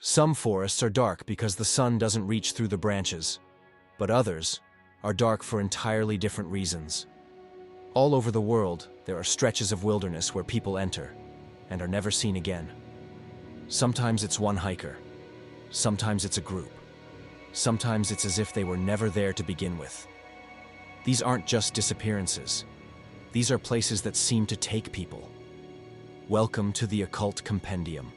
Some forests are dark because the sun doesn't reach through the branches, but others are dark for entirely different reasons. All over the world, there are stretches of wilderness where people enter and are never seen again. Sometimes it's one hiker, sometimes it's a group, sometimes it's as if they were never there to begin with. These aren't just disappearances. These are places that seem to take people. Welcome to the Occult Compendium.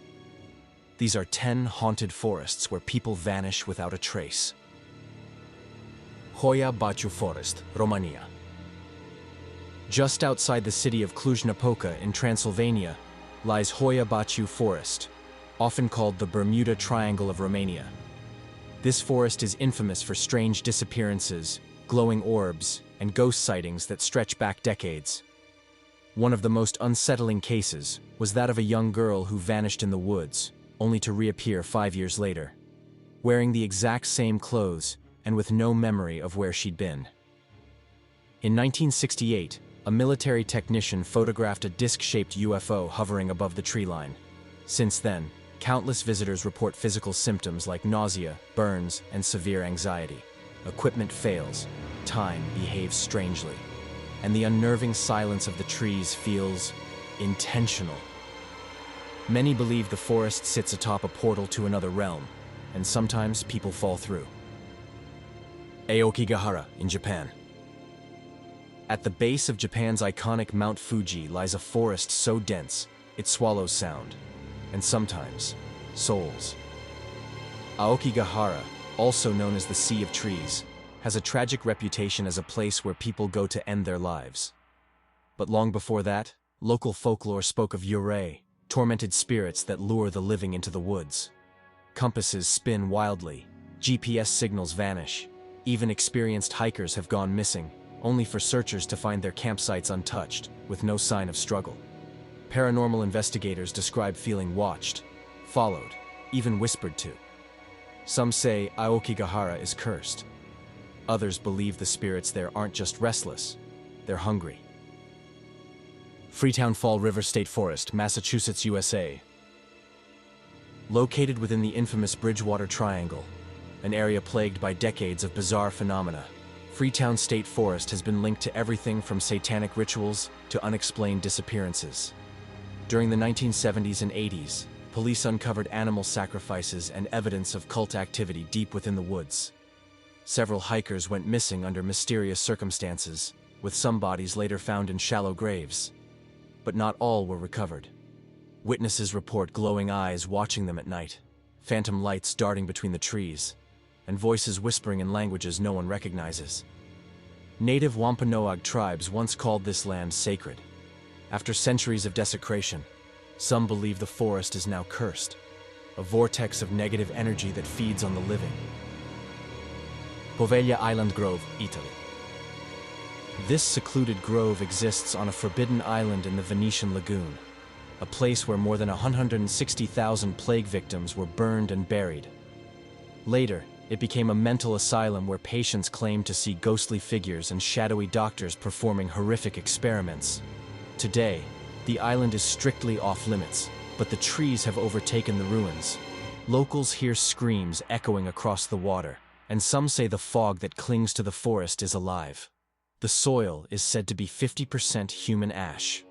These are 10 haunted forests where people vanish without a trace. Hoia Baciu Forest, Romania. Just outside the city of Cluj-Napoca in Transylvania lies Hoia Baciu Forest, often called the Bermuda Triangle of Romania. This forest is infamous for strange disappearances, glowing orbs, and ghost sightings that stretch back decades. One of the most unsettling cases was that of a young girl who vanished in the woods, only to reappear 5 years later, wearing the exact same clothes and with no memory of where she'd been. In 1968, a military technician photographed a disc-shaped UFO hovering above the tree line. Since then, countless visitors report physical symptoms like nausea, burns, and severe anxiety. Equipment fails, time behaves strangely, and the unnerving silence of the trees feels intentional. Many believe the forest sits atop a portal to another realm, and sometimes people fall through. Aokigahara in Japan. At the base of Japan's iconic Mount Fuji lies a forest so dense it swallows sound, and sometimes souls. Aokigahara, also known as the Sea of Trees, has a tragic reputation as a place where people go to end their lives. But long before that, local folklore spoke of eerie, tormented spirits that lure the living into the woods. Compasses spin wildly, GPS signals vanish, even experienced hikers have gone missing, only for searchers to find their campsites untouched, with no sign of struggle. Paranormal investigators describe feeling watched, followed, even whispered to. Some say Aokigahara is cursed. Others believe the spirits there aren't just restless, they're hungry. Freetown Fall River State Forest, Massachusetts, USA. Located within the infamous Bridgewater Triangle, an area plagued by decades of bizarre phenomena, Freetown State Forest has been linked to everything from satanic rituals to unexplained disappearances. During the 1970s and 80s, police uncovered animal sacrifices and evidence of cult activity deep within the woods. Several hikers went missing under mysterious circumstances, with some bodies later found in shallow graves. But not all were recovered. Witnesses report glowing eyes watching them at night, phantom lights darting between the trees, and voices whispering in languages no one recognizes. Native Wampanoag tribes once called this land sacred. After centuries of desecration, some believe the forest is now cursed, a vortex of negative energy that feeds on the living. Poveglia Island Grove, Italy. This secluded grove exists on a forbidden island in the Venetian lagoon, a place where more than 160,000 plague victims were burned and buried. Later, it became a mental asylum where patients claimed to see ghostly figures and shadowy doctors performing horrific experiments. Today, the island is strictly off-limits, but the trees have overtaken the ruins. Locals hear screams echoing across the water, and some say the fog that clings to the forest is alive. The soil is said to be 50% human ash.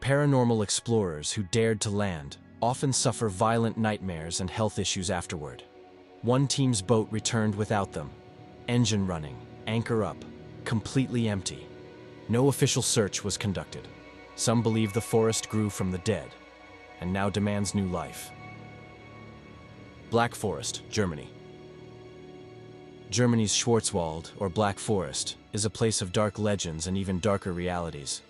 Paranormal explorers who dared to land often suffer violent nightmares and health issues afterward. One team's boat returned without them, engine running, anchor up, completely empty. No official search was conducted. Some believe the forest grew from the dead and now demands new life. Black Forest, Germany. Germany's Schwarzwald, or Black Forest, is a place of dark legends and even darker realities.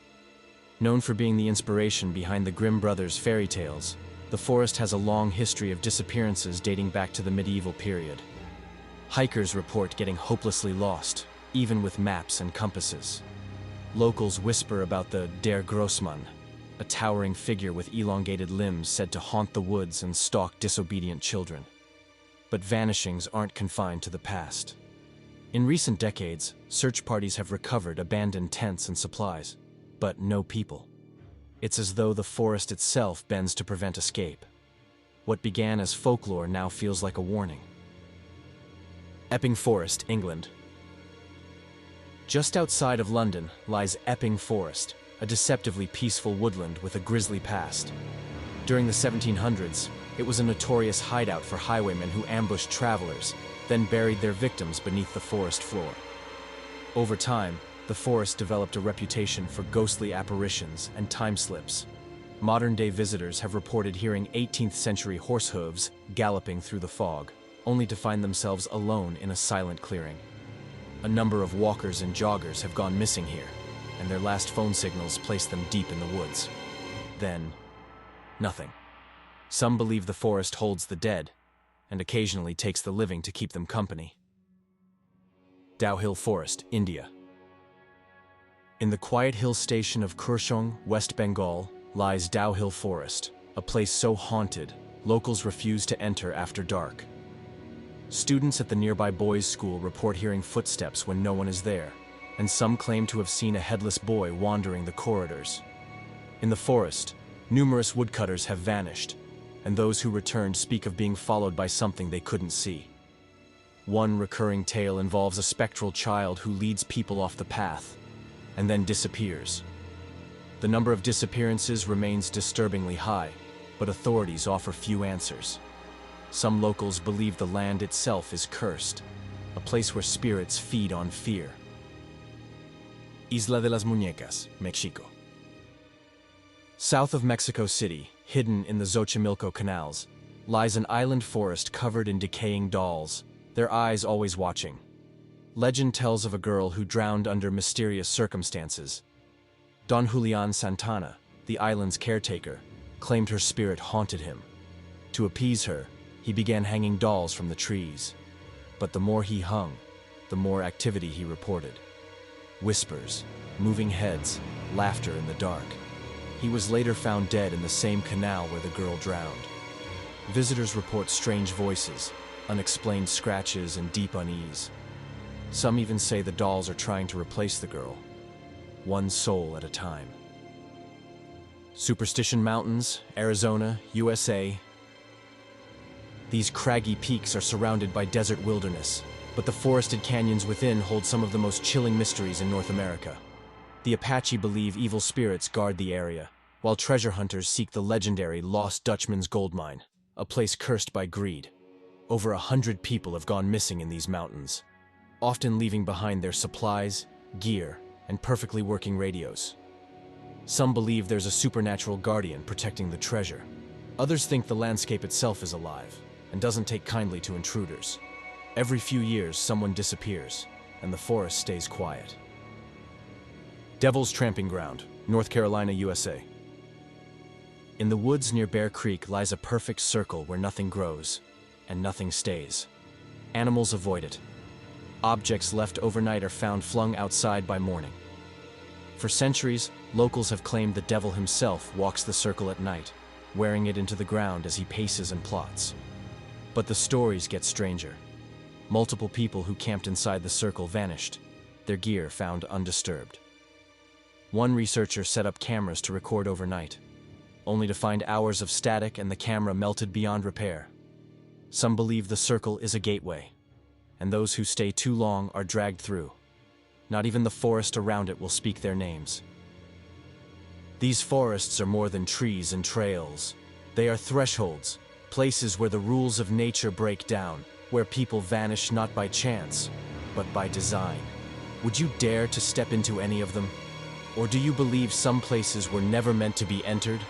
Known for being the inspiration behind the Grimm brothers' fairy tales, the forest has a long history of disappearances dating back to the medieval period. Hikers report getting hopelessly lost, even with maps and compasses. Locals whisper about the Der Grossmann, a towering figure with elongated limbs said to haunt the woods and stalk disobedient children. But vanishings aren't confined to the past. In recent decades, search parties have recovered abandoned tents and supplies, but no people. It's as though the forest itself bends to prevent escape. What began as folklore now feels like a warning. Epping Forest, England. Just outside of London lies Epping Forest, a deceptively peaceful woodland with a grisly past. During the 1700s, it was a notorious hideout for highwaymen who ambushed travelers, then buried their victims beneath the forest floor. Over time, the forest developed a reputation for ghostly apparitions and time slips. Modern-day visitors have reported hearing 18th-century horse hooves galloping through the fog, only to find themselves alone in a silent clearing. A number of walkers and joggers have gone missing here, and their last phone signals placed them deep in the woods. Then, nothing. Some believe the forest holds the dead, and occasionally takes the living to keep them company. Dow Hill Forest, India. In the quiet hill station of Kurshong, West Bengal, lies Dow Hill Forest, a place so haunted, locals refuse to enter after dark. Students at the nearby boys' school report hearing footsteps when no one is there, and some claim to have seen a headless boy wandering the corridors. In the forest, numerous woodcutters have vanished, and those who returned speak of being followed by something they couldn't see. One recurring tale involves a spectral child who leads people off the path, and then disappears. The number of disappearances remains disturbingly high, but authorities offer few answers. Some locals believe the land itself is cursed, a place where spirits feed on fear. Isla de las Muñecas, Mexico. South of Mexico City, hidden in the Xochimilco canals, lies an island forest covered in decaying dolls, their eyes always watching. Legend tells of a girl who drowned under mysterious circumstances. Don Julian Santana, the island's caretaker, claimed her spirit haunted him. To appease her, he began hanging dolls from the trees. But the more he hung, the more activity he reported. Whispers, moving heads, laughter in the dark. He was later found dead in the same canal where the girl drowned. Visitors report strange voices, unexplained scratches, and deep unease. Some even say the dolls are trying to replace the girl, one soul at a time. Superstition Mountains, Arizona, USA. These craggy peaks are surrounded by desert wilderness, but the forested canyons within hold some of the most chilling mysteries in North America. The Apache believe evil spirits guard the area, while treasure hunters seek the legendary Lost Dutchman's gold mine, a place cursed by greed. Over 100 people have gone missing in these mountains, often leaving behind their supplies, gear, and perfectly working radios. Some believe there's a supernatural guardian protecting the treasure. Others think the landscape itself is alive and doesn't take kindly to intruders. Every few years, someone disappears, and the forest stays quiet. Devil's Tramping Ground, North Carolina, USA. In the woods near Bear Creek lies a perfect circle where nothing grows and nothing stays. Animals avoid it. Objects left overnight are found flung outside by morning. For centuries, locals have claimed the devil himself walks the circle at night, wearing it into the ground as he paces and plots. But the stories get stranger. Multiple people who camped inside the circle vanished, their gear found undisturbed. One researcher set up cameras to record overnight, only to find hours of static and the camera melted beyond repair. Some believe the circle is a gateway, and those who stay too long are dragged through. Not even the forest around it will speak their names. These forests are more than trees and trails. They are thresholds, places where the rules of nature break down, where people vanish not by chance, but by design. Would you dare to step into any of them? Or do you believe some places were never meant to be entered?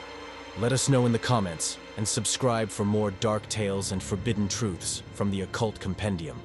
Let us know in the comments, and subscribe for more dark tales and forbidden truths from the Occult Compendium.